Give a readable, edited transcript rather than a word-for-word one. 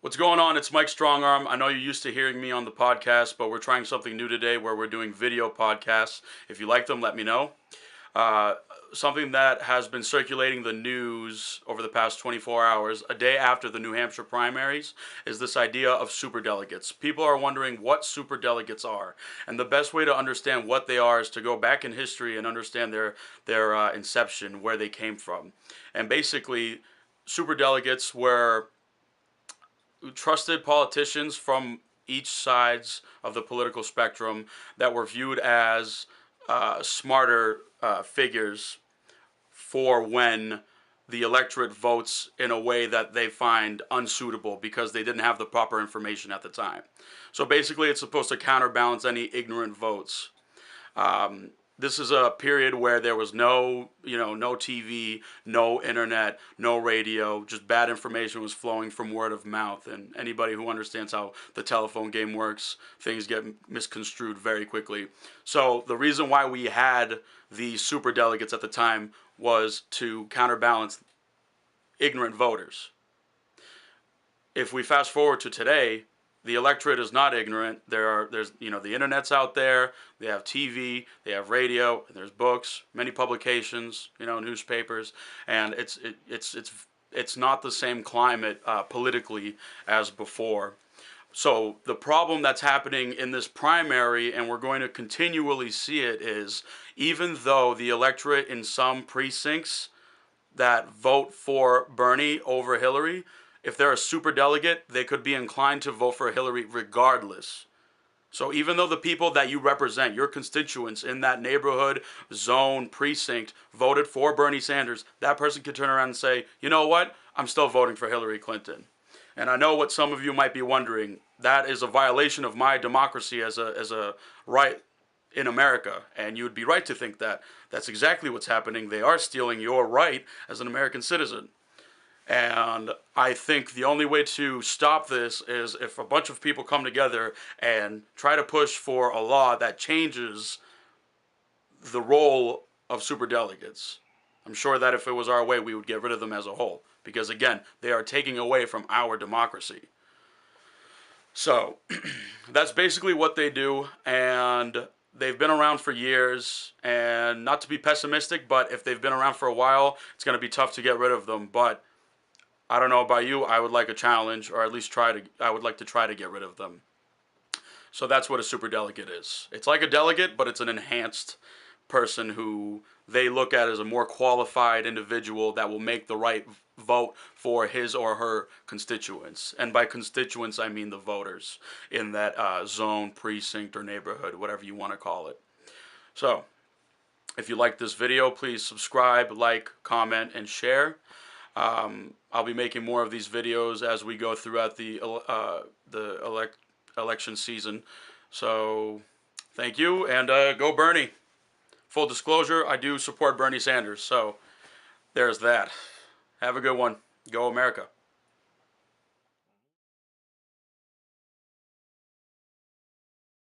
What's going on? It's Mike Strongarm. I know you're used to hearing me on the podcast, but we're trying something new today where we're doing video podcasts. If you like them, let me know. Uh, Something that has been circulating the news over the past 24 hours, a day after the New Hampshire primaries, is this idea of super delegates. People are wondering what super delegates are, and the best way to understand what they are is to go back in history and understand their inception, where they came from. And basically, super delegates were trusted politicians from each sides of the political spectrum that were viewed as smarter figures for when the electorate votes in a way that they find unsuitable because they didn't have the proper information at the time. So basically, it's supposed to counterbalance any ignorant votes. This is a period where there was no TV, no internet, no radio. Just bad information was flowing from word of mouth. And anybody who understands how the telephone game works, things get misconstrued very quickly. So the reason why we had the super delegates at the time was to counterbalance ignorant voters. If we fast forward to today, the electorate is not ignorant. There's the internet's out there. They have TV, they have radio, there's books, many publications, newspapers, and it's not the same climate politically as before. So the problem that's happening in this primary, and we're going to continually see it, is even though the electorate in some precincts that vote for Bernie over Hillary, if they're a super delegate, they could be inclined to vote for Hillary regardless. So even though the people that you represent, your constituents in that neighborhood, zone, precinct, voted for Bernie Sanders, that person could turn around and say, you know what, I'm still voting for Hillary Clinton. And I know what some of you might be wondering, that is a violation of my democracy as a right in America, and you would be right to think that. That's exactly what's happening. They are stealing your right as an American citizen. And I think the only way to stop this is if a bunch of people come together and try to push for a law that changes the role of superdelegates. I'm sure that if it was our way, we would get rid of them as a whole. Because again, they are taking away from our democracy. So, that's basically what they do, and they've been around for years, and not to be pessimistic, but if they've been around for a while, it's going to be tough to get rid of them. But I don't know about you, I would like a challenge, or at least I would like to try to get rid of them. So that's what a super delegate is. It's like a delegate, but it's an enhanced person who they look at as a more qualified individual that will make the right vote for his or her constituents. And by constituents, I mean the voters in that zone, precinct, or neighborhood, whatever you want to call it. So, if you like this video, please subscribe, like, comment, and share. I'll be making more of these videos as we go throughout the election season. So, thank you, and go Bernie. Full disclosure, I do support Bernie Sanders, so there's that. Have a good one. Go America.